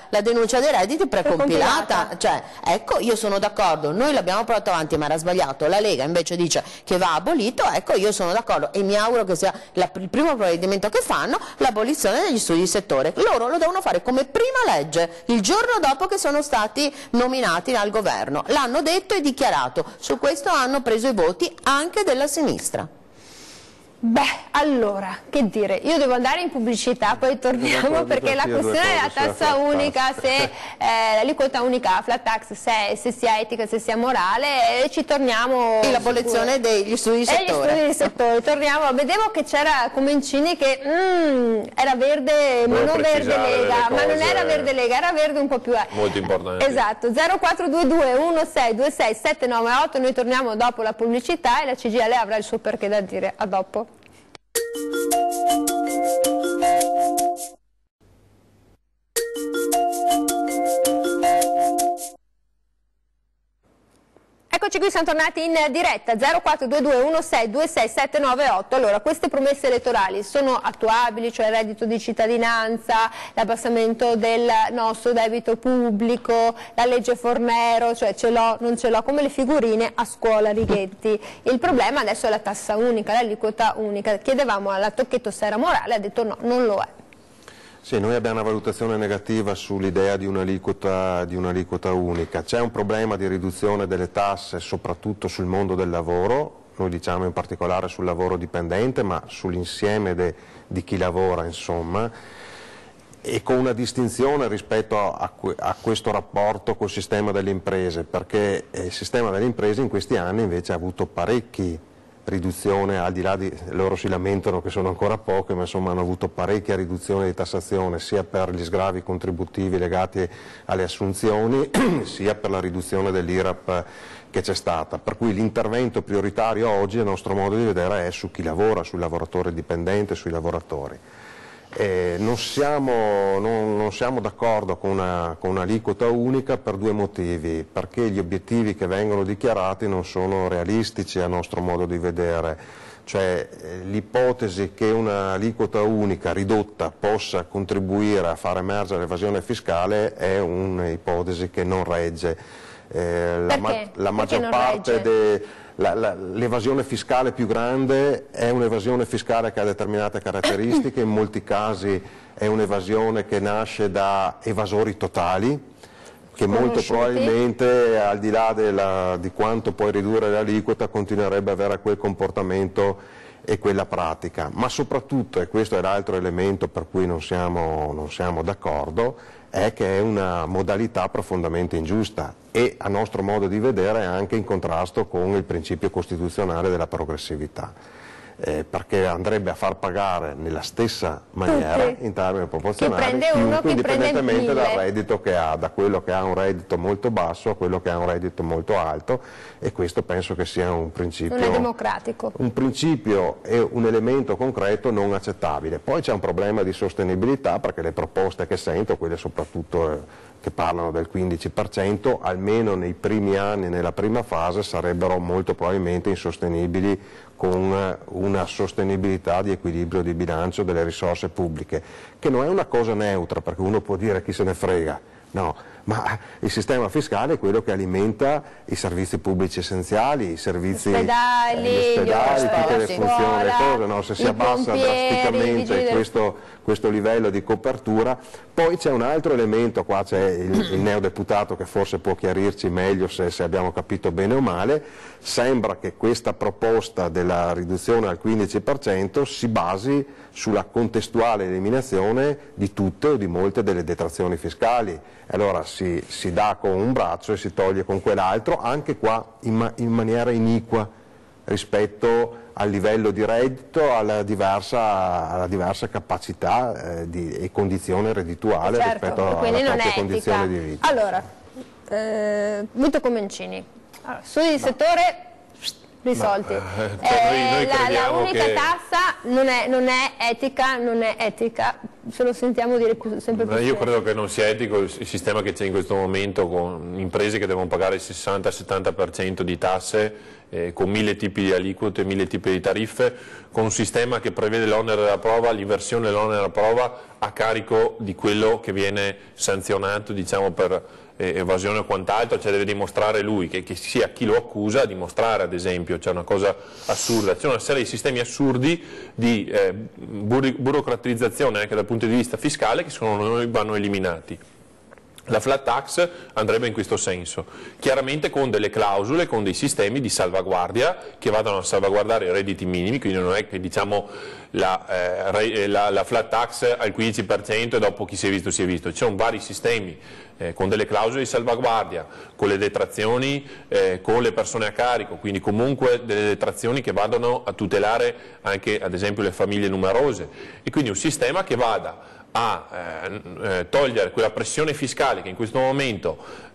la denuncia dei redditi precompilata, cioè ecco, io sono d'accordo, noi l'abbiamo portato avanti ma era sbagliato, la Lega invece dice che va abolito, ecco, io sono d'accordo e mi auguro che sia il primo provvedimento che fanno, l'abolizione degli studi di settore. Loro lo devono fare come prima legge il giorno dopo che sono stati nominati al governo, l'hanno detto e dichiarato, su questo hanno preso i voti anche della sinistra. Beh, allora, che dire, io devo andare in pubblicità, poi torniamo, perché la questione della tassa unica, se l'aliquota unica, flat tax, se sia etica, se sia morale, e ci torniamo. E l'abolizione degli studi di settore. Gli studi di settore, torniamo, vedevo che c'era Comencini che era verde, ma non verde lega, ma non era verde lega, era verde un po' più... molto importante. Esatto, 0422 1626 798, noi torniamo dopo la pubblicità e la CGIL avrà il suo perché da dire. A dopo. Eccoci qui, siamo tornati in diretta 0422 16 26 798. Allora, queste promesse elettorali sono attuabili, cioè il reddito di cittadinanza, l'abbassamento del nostro debito pubblico, la legge Fornero, cioè ce l'ho, non ce l'ho, come le figurine a scuola Righetti. Il problema adesso è la tassa unica, l'aliquota unica. Chiedevamo alla Tocchetto se era morale, ha detto no, non lo è. Sì, noi abbiamo una valutazione negativa sull'idea di un'aliquota unica. C'è un problema di riduzione delle tasse soprattutto sul mondo del lavoro, noi diciamo in particolare sul lavoro dipendente, ma sull'insieme di chi lavora, insomma, e con una distinzione rispetto a questo rapporto col sistema delle imprese, perché il sistema delle imprese in questi anni invece ha avuto parecchi riduzione, al di là di loro si lamentano che sono ancora poche, ma insomma hanno avuto parecchia riduzione di tassazione sia per gli sgravi contributivi legati alle assunzioni sia per la riduzione dell'IRAP che c'è stata, per cui l'intervento prioritario oggi a nostro modo di vedere è su chi lavora, sul lavoratore dipendente, sui lavoratori. Non siamo d'accordo con un'aliquota unica per due motivi, perché gli obiettivi che vengono dichiarati non sono realistici a nostro modo di vedere, cioè l'ipotesi che un'aliquota unica ridotta possa contribuire a far emergere l'evasione fiscale è un'ipotesi che non regge. La maggior parte l'evasione fiscale più grande è un'evasione fiscale che ha determinate caratteristiche, in molti casi è un'evasione che nasce da evasori totali, che molto probabilmente al di là di quanto puoi ridurre l'aliquota continuerebbe ad avere quel comportamento e quella pratica, ma soprattutto, e questo è l'altro elemento per cui non siamo d'accordo, è che è una modalità profondamente ingiusta e a nostro modo di vedere anche in contrasto con il principio costituzionale della progressività, perché andrebbe a far pagare nella stessa maniera, in termini proporzionali, chiunque, indipendentemente dal reddito che ha, da quello che ha un reddito molto basso a quello che ha un reddito molto alto, e questo penso che sia un principio, non è democratico. Un principio e un elemento concreto non accettabile. Poi c'è un problema di sostenibilità, perché le proposte che sento, quelle soprattutto che parlano del 15%, almeno nei primi anni, nella prima fase, sarebbero molto probabilmente insostenibili con una sostenibilità di equilibrio di bilancio delle risorse pubbliche, che non è una cosa neutra, perché uno può dire chi se ne frega, no, ma il sistema fiscale è quello che alimenta i servizi pubblici essenziali, i servizi ospedali, tutte le funzioni, le cose, no? Se si abbassa drasticamente questo livello di copertura. Poi c'è un altro elemento, qua c'è il neodeputato che forse può chiarirci meglio se abbiamo capito bene o male. Sembra che questa proposta della riduzione al 15% si basi sulla contestuale eliminazione di tutte o di molte delle detrazioni fiscali. Allora si dà con un braccio e si toglie con quell'altro, anche qua in maniera iniqua rispetto al livello di reddito, alla diversa capacità e condizione reddituale, certo, rispetto alla propria condizione di vita. Allora, Vito Comencini, studi di settore risolti. La unica tassa non è etica, se lo sentiamo dire sempre più. Io credo che non sia etico il sistema che c'è in questo momento, con imprese che devono pagare il 60-70% di tasse, con 1000 tipi di aliquote, 1000 tipi di tariffe, con un sistema che prevede l'onere della prova, l'inversione dell'onere della prova a carico di quello che viene sanzionato, diciamo, per evasione o quant'altro, cioè deve dimostrare lui, che sia chi lo accusa, dimostrare, ad esempio, c'è una cosa assurda, c'è una serie di sistemi assurdi di burocratizzazione anche dal punto di vista fiscale che secondo noi vanno eliminati. La flat tax andrebbe in questo senso, chiaramente con delle clausole, con dei sistemi di salvaguardia che vadano a salvaguardare i redditi minimi, quindi non è che diciamo la flat tax al 15% e dopo chi si è visto si è visto, ci sono vari sistemi con delle clausole di salvaguardia, con le detrazioni, con le persone a carico, quindi comunque delle detrazioni che vadano a tutelare anche ad esempio le famiglie numerose, e quindi un sistema che vada a togliere quella pressione fiscale che in questo momento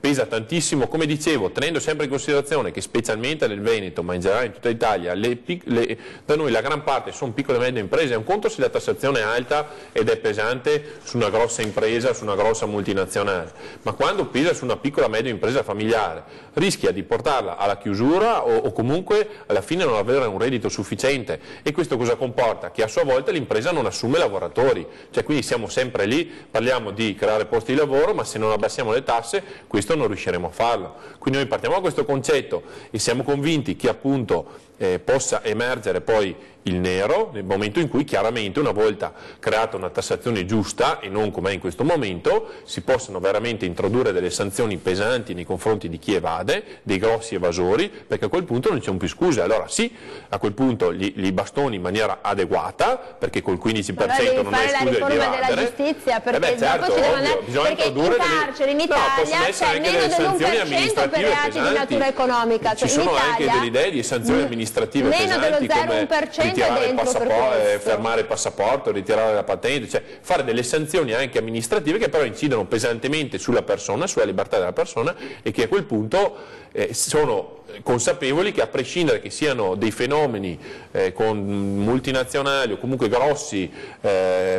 pesa tantissimo, come dicevo, tenendo sempre in considerazione che specialmente nel Veneto, ma in generale in tutta Italia, da noi la gran parte sono piccole e medie imprese. È un conto se la tassazione è alta ed è pesante su una grossa impresa, su una grossa multinazionale, ma quando pesa su una piccola e media impresa familiare rischia di portarla alla chiusura o comunque alla fine non avere un reddito sufficiente, e questo cosa comporta? Che a sua volta l'impresa non assume lavoratori. Cioè, quindi siamo sempre lì, parliamo di creare posti di lavoro, ma se non abbassiamo le tasse questo non riusciremo a farlo. Quindi noi partiamo da questo concetto e siamo convinti che appunto possa emergere poi il nero nel momento in cui chiaramente, una volta creata una tassazione giusta e non come è in questo momento, si possano veramente introdurre delle sanzioni pesanti nei confronti di chi evade, dei grossi evasori, perché a quel punto non c'è più scuse. Allora sì, a quel punto li bastoni in maniera adeguata, perché col 15% non è escluso di evadere. Ma della giustizia, perché certo, dopo ci devono andare, bisogna perché in carcere in Italia c'è meno dell'1% per reati di natura economica. Ci sono anche delle idee di sanzioni amministrative pesanti, come ritirare fermare il passaporto, ritirare la patente, cioè fare delle sanzioni anche amministrative che però incidono pesantemente sulla persona, sulla libertà della persona, e che a quel punto sono consapevoli che, a prescindere che siano dei fenomeni con multinazionali o comunque grossi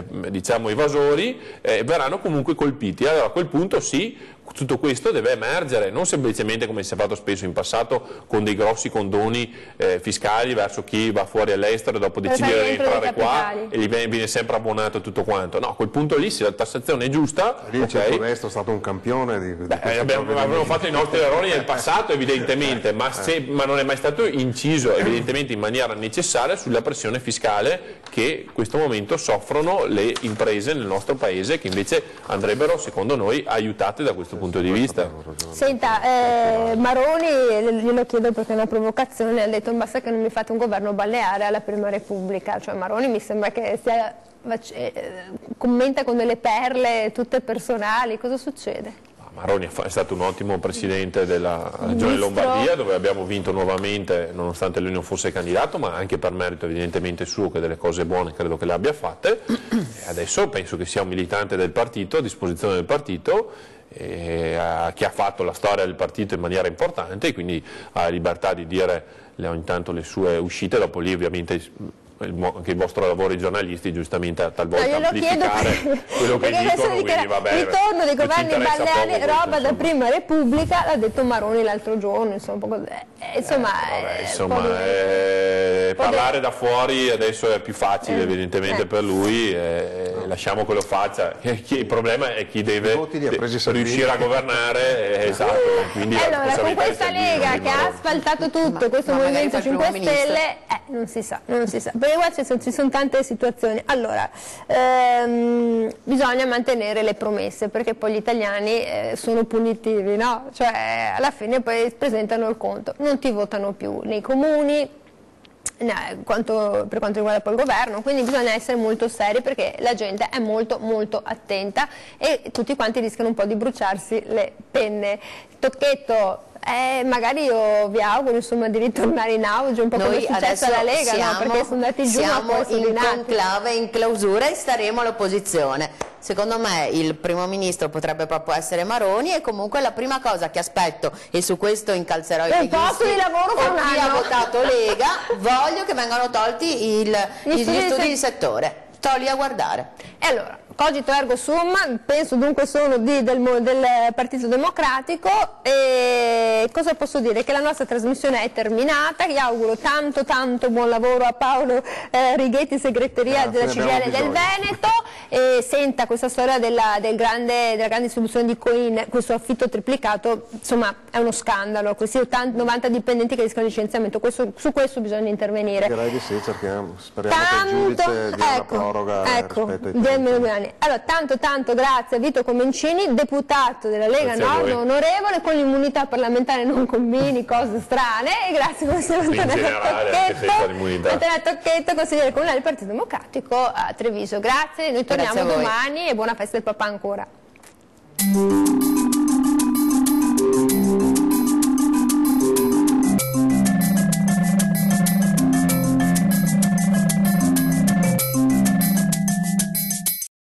diciamo evasori, verranno comunque colpiti. Allora a quel punto sì, tutto questo deve emergere, non semplicemente come si è fatto spesso in passato con dei grossi condoni fiscali verso chi va fuori all'estero e dopo decide di rientrare qua e gli viene sempre abbonato tutto quanto. No, a quel punto lì, se la tassazione è giusta, lì il centrodestra è stato un campione di abbiamo fatto i nostri errori nel passato evidentemente, ma non è mai stato inciso evidentemente in maniera necessaria sulla pressione fiscale che in questo momento soffrono le imprese nel nostro paese, che invece andrebbero, secondo noi, aiutate da questo punto di vista. Senta, Maroni, glielo chiedo perché è una provocazione, ha detto basta che non mi fate un governo balneare alla Prima Repubblica. Cioè Maroni mi sembra che commenta con delle perle tutte personali. Cosa succede? Maroni è stato un ottimo presidente della regione Lombardia, dove abbiamo vinto nuovamente, nonostante lui non fosse candidato, ma anche per merito evidentemente suo, che delle cose buone credo che le abbia fatte. E adesso penso che sia un militante del partito, a disposizione del partito, che ha fatto la storia del partito in maniera importante, e quindi ha la libertà di dire ogni tanto le sue uscite. Dopo lì ovviamente anche il vostro lavoro, i giornalisti, giustamente talvolta amplificare quello che dicono, quindi vabbè, ritorno dei governi balneari, roba da Prima Repubblica, l'ha detto Maroni l'altro giorno, parlare da fuori adesso è più facile evidentemente per lui, lasciamo che lo faccia. Il problema è chi deve riuscire a governare, esatto, quindi allora con questa Lega che ha asfaltato tutto, questo Movimento 5 Stelle, non si sa, perché qua ci sono tante situazioni. Allora, bisogna mantenere le promesse, perché poi gli italiani sono punitivi, no? Cioè alla fine poi presentano il conto, non ti votano più nei comuni, per quanto riguarda poi il governo, quindi bisogna essere molto seri, perché la gente è molto molto attenta e tutti quanti rischiano un po' di bruciarsi le penne. Tocchetto, magari io vi auguro insomma di ritornare in auge, un po' come è successo alla Lega, perché sono andati giù, siamo in conclave, in clausura, e staremo all'opposizione. Secondo me il primo ministro potrebbe proprio essere Maroni, e comunque la prima cosa che aspetto, e su questo incalzerò i posto di lavoro per chi ha votato Lega, voglio che vengano tolti gli studi di settore. Sto lì a guardare. E allora, cogito ergo sum, penso dunque sono del Partito Democratico, e cosa posso dire? Che la nostra trasmissione è terminata. Io auguro tanto buon lavoro a Paolo Righetti, segreteria della CGIL del Veneto, e senta questa storia della grande distribuzione di coin, questo affitto triplicato, insomma è uno scandalo, questi 90 dipendenti che rischiano licenziamento, su questo bisogna intervenire. Direi di sì, speriamo che il giudice dia una proroga rispetto ai tempi. Allora, tanto grazie a Vito Comencini, deputato della Lega Nord, onorevole, con l'immunità parlamentare non combini cose strane, e grazie consigliere Antonella Tocchetto, consigliere comunale del Partito Democratico a Treviso. Grazie, noi torniamo domani, e buona festa del papà ancora.